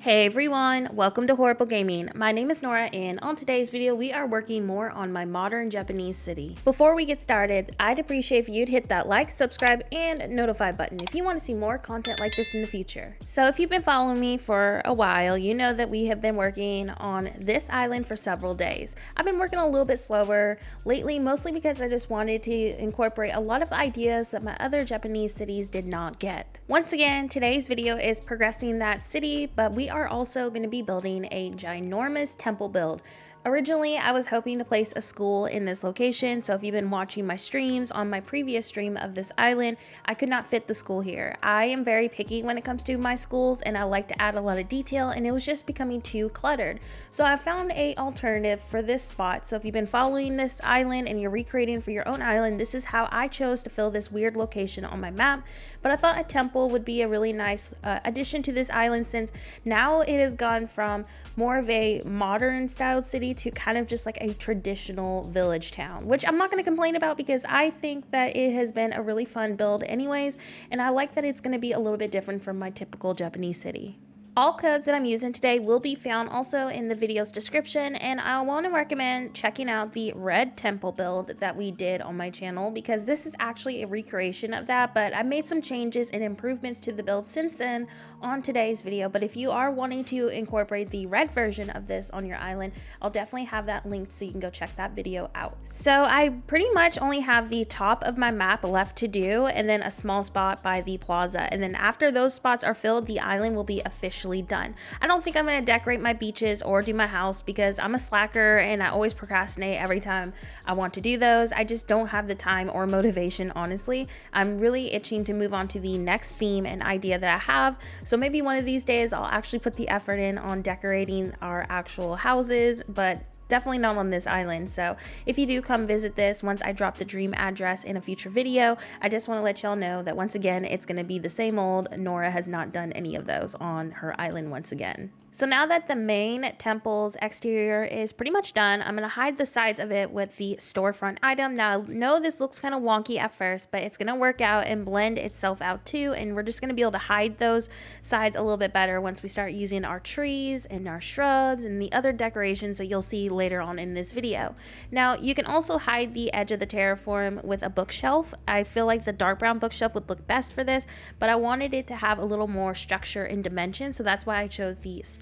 Hey everyone, welcome to Horrible Gaming. My name is Nora and on today's video we are working more on my modern Japanese city. Before we get started, I'd appreciate if you'd hit that like, subscribe, and notify button if you want to see more content like this in the future. So if you've been following me for a while, you know that we have been working on this island for several days. I've been working a little bit slower lately, mostly because I just wanted to incorporate a lot of ideas that my other Japanese cities did not get. Once again, today's video is progressing that city, but we are also going to be building a ginormous temple build. Originally, I was hoping to place a school in this location, so if you've been watching my streams on my previous stream of this island, I could not fit the school here. I am very picky when it comes to my schools, and I like to add a lot of detail, and it was just becoming too cluttered. So I found an alternative for this spot. So if you've been following this island and you're recreating for your own island, this is how I chose to fill this weird location on my map. But I thought a temple would be a really nice addition to this island, since now it has gone from more of a modern styled city to kind of just like a traditional village town, which I'm not going to complain about because I think that it has been a really fun build anyways, and I like that it's going to be a little bit different from my typical Japanese city. All codes that I'm using today will be found also in the video's description, and I want to recommend checking out the red temple build that we did on my channel because this is actually a recreation of that, but I made some changes and improvements to the build since then on today's video. But if you are wanting to incorporate the red version of this on your island, I'll definitely have that linked so you can go check that video out. So I pretty much only have the top of my map left to do, and then a small spot by the plaza, and then after those spots are filled, the island will be officially done. I don't think I'm going to decorate my beaches or do my house because I'm a slacker and I always procrastinate every time I want to do those. I just don't have the time or motivation, honestly. I'm really itching to move on to the next theme and idea that I have. So maybe one of these days I'll actually put the effort in on decorating our actual houses, but definitely not on this island. So if you do come visit this once I drop the dream address in a future video, I just want to let y'all know that once again it's going to be the same old. Nora has not done any of those on her island once again. So now that the main temple's exterior is pretty much done, I'm going to hide the sides of it with the storefront item. Now, I know this looks kind of wonky at first, but it's going to work out and blend itself out too, and we're just going to be able to hide those sides a little bit better once we start using our trees and our shrubs and the other decorations that you'll see later on in this video. Now, you can also hide the edge of the terraform with a bookshelf. I feel like the dark brown bookshelf would look best for this, but I wanted it to have a little more structure and dimension, so that's why I chose the storefront.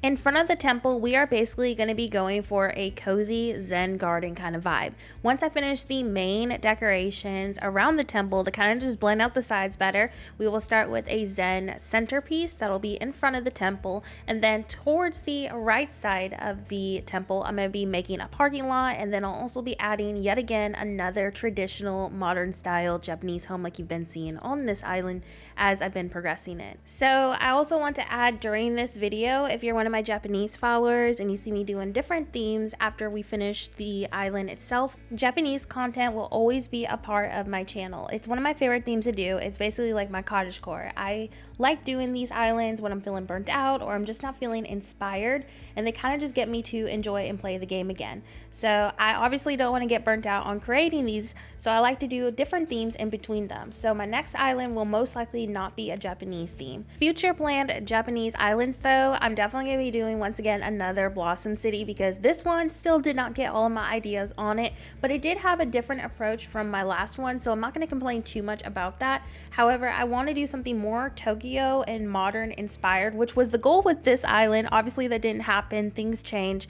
In front of the temple, we are basically going to be going for a cozy Zen garden kind of vibe. Once I finish the main decorations around the temple to kind of just blend out the sides better, we will start with a Zen centerpiece that'll be in front of the temple, and then towards the right side of the temple, I'm going to be making a parking lot, and then I'll also be adding yet again another traditional modern style Japanese home like you've been seeing on this island as I've been progressing it. So I also want to add during this video, if you're one of my Japanese followers and you see me doing different themes after we finish the island itself, Japanese content will always be a part of my channel. It's one of my favorite themes to do. It's basically like my cottagecore. I like doing these islands when I'm feeling burnt out or I'm just not feeling inspired, and they kind of just get me to enjoy and play the game again. So I obviously don't want to get burnt out on creating these, so I like to do different themes in between them. So my next island will most likely not be a Japanese theme. Future planned Japanese islands though, I'm definitely going to be doing once again another Blossom City because this one still did not get all of my ideas on it, but it did have a different approach from my last one, so I'm not going to complain too much about that. However, I want to do something more Tokyo and modern inspired, which was the goal with this island. Obviously that didn't happen, things change,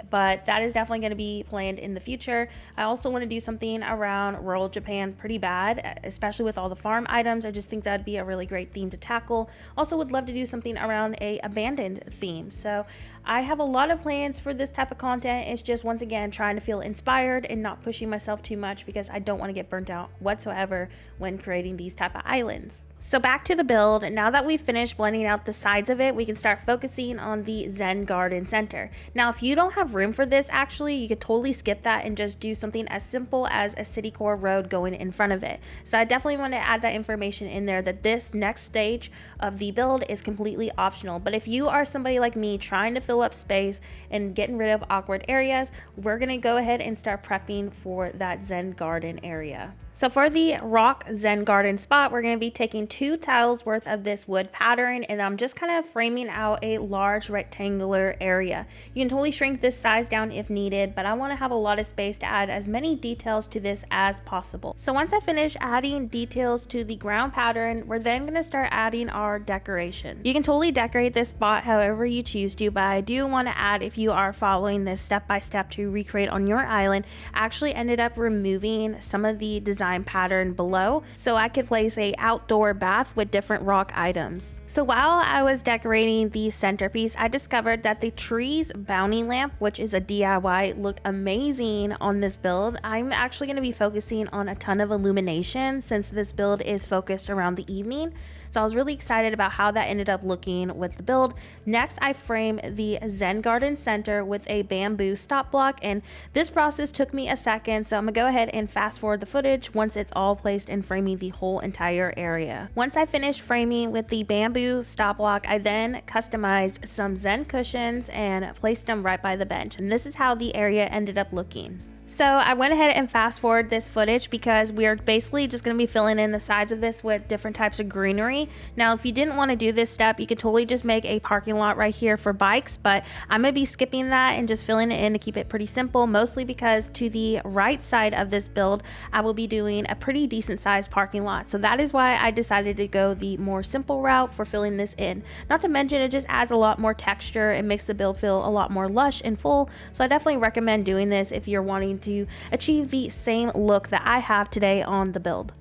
but that is definitely going to be planned in the future. I also want to do something around rural Japan pretty bad, especially with all the farm items. I just think that'd be a really great theme to tackle. Also would love to do something around a abandoned theme. So I have a lot of plans for this type of content. It's just once again trying to feel inspired and not pushing myself too much because I don't want to get burnt out whatsoever when creating these type of islands. So back to the build. Now that we've finished blending out the sides of it, we can start focusing on the Zen garden center. Now if you don't have room for this, actually you could totally skip that and just do something as simple as a city core road going in front of it. So I definitely want to add that information in there, that this next stage of the build is completely optional. But if you are somebody like me trying to fill up space and getting rid of awkward areas, we're going to go ahead and start prepping for that Zen garden area. So for the rock Zen garden spot, we're going to be taking 2 tiles worth of this wood pattern, and I'm just kind of framing out a large rectangular area. You can totally shrink this size down if needed, but I want to have a lot of space to add as many details to this as possible. So once I finish adding details to the ground pattern, we're then going to start adding our decoration. You can totally decorate this spot however you choose to, but I do want to add, if you are following this step by step to recreate on your island, I actually ended up removing some of the design pattern below so I could place a outdoor bath with different rock items. So while I was decorating the centerpiece, I discovered that the tree's bounty lamp, which is a DIY, looked amazing on this build. I'm actually going to be focusing on a ton of illumination since this build is focused around the evening. So I was really excited about how that ended up looking with the build. Next, I framed the Zen Garden Center with a bamboo stop block, and this process took me a second, so I'm gonna go ahead and fast forward the footage once it's all placed and framing the whole entire area. Once I finished framing with the bamboo stop block, I then customized some Zen cushions and placed them right by the bench, and this is how the area ended up looking. So I went ahead and fast forward this footage because we're basically just going to be filling in the sides of this with different types of greenery. Now, if you didn't want to do this step, you could totally just make a parking lot right here for bikes, but I'm going to be skipping that and just filling it in to keep it pretty simple, mostly because to the right side of this build, I will be doing a pretty decent sized parking lot. So that is why I decided to go the more simple route for filling this in. Not to mention, it just adds a lot more texture and makes the build feel a lot more lush and full. So I definitely recommend doing this if you're wanting to achieve the same look that I have today on the build.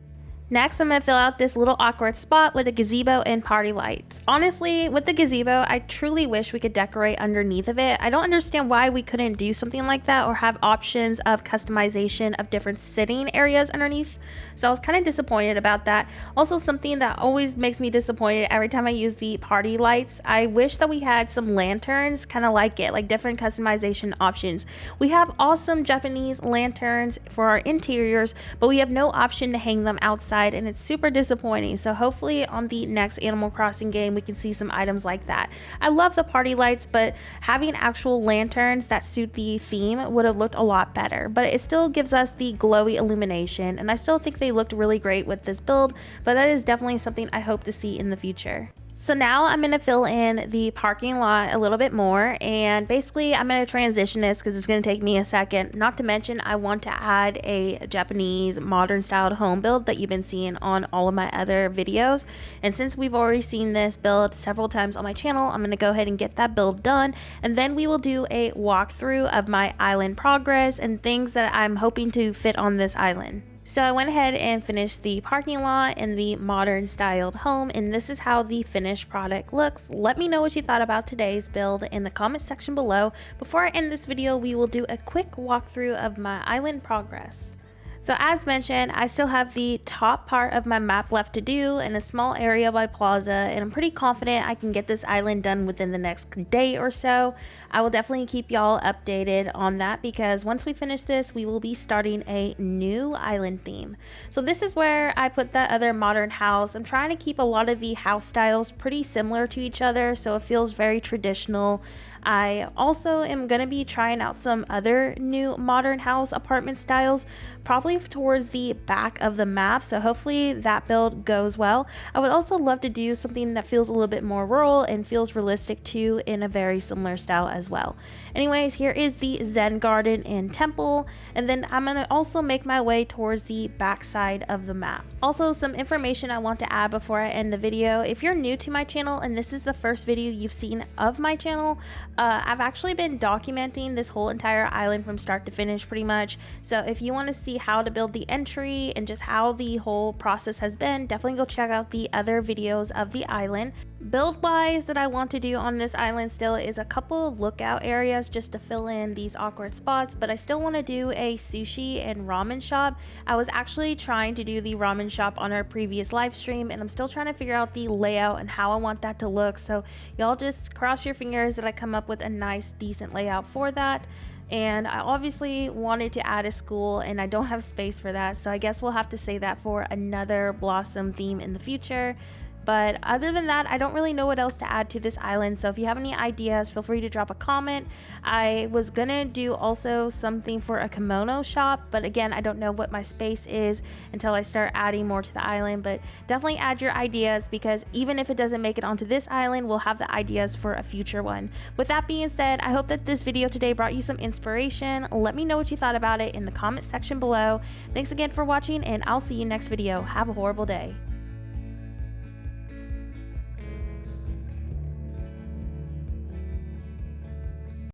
Next, I'm going to fill out this little awkward spot with a gazebo and party lights. Honestly, with the gazebo, I truly wish we could decorate underneath of it. I don't understand why we couldn't do something like that or have options of customization of different sitting areas underneath. So I was kind of disappointed about that. Also, something that always makes me disappointed every time I use the party lights, I wish that we had some lanterns kind of like it, like different customization options. We have awesome Japanese lanterns for our interiors, but we have no option to hang them outside, and it's super disappointing. So hopefully on the next Animal Crossing game we can see some items like that. I love the party lights, but having actual lanterns that suit the theme would have looked a lot better, but it still gives us the glowy illumination, and I still think they looked really great with this build, but that is definitely something I hope to see in the future. So now I'm going to fill in the parking lot a little bit more, and basically I'm going to transition this because it's going to take me a second. Not to mention, I want to add a Japanese modern styled home build that you've been seeing on all of my other videos, and since we've already seen this build several times on my channel, I'm going to go ahead and get that build done, and then we will do a walkthrough of my island progress and things that I'm hoping to fit on this island. So I went ahead and finished the parking lot and the modern styled home, and this is how the finished product looks. Let me know what you thought about today's build in the comment section below. Before I end this video, we will do a quick walkthrough of my island progress. So as mentioned, I still have the top part of my map left to do in a small area by Plaza, and I'm pretty confident I can get this island done within the next day or so. I will definitely keep y'all updated on that because once we finish this, we will be starting a new island theme. So this is where I put that other modern house. I'm trying to keep a lot of the house styles pretty similar to each other, so it feels very traditional. I also am going to be trying out some other new modern house apartment styles, probably towards the back of the map, so hopefully that build goes well. I would also love to do something that feels a little bit more rural and feels realistic too, in a very similar style as well. Anyways, here is the Zen garden and temple, and then I'm going to also make my way towards the back side of the map. Also, some information I want to add before I end the video. If you're new to my channel and this is the first video you've seen of my channel, I've actually been documenting this whole entire island from start to finish pretty much. So if you want to see how to build the entry and just how the whole process has been, definitely go check out the other videos of the island. Build wise that I want to do on this island still is a couple of lookout areas just to fill in these awkward spots, but I still want to do a sushi and ramen shop. I was actually trying to do the ramen shop on our previous live stream, and I'm still trying to figure out the layout and how I want that to look, so y'all just cross your fingers that I come up with a nice decent layout for that. And I obviously wanted to add a school, and I don't have space for that, so I guess we'll have to say that for another Blossom theme in the future. But other than that, I don't really know what else to add to this island. So if you have any ideas, feel free to drop a comment. I was gonna do also something for a kimono shop, but again, I don't know what my space is until I start adding more to the island. But definitely add your ideas, because even if it doesn't make it onto this island, we'll have the ideas for a future one. With that being said, I hope that this video today brought you some inspiration. Let me know what you thought about it in the comment section below. Thanks again for watching, and I'll see you next video. Have a horrible day.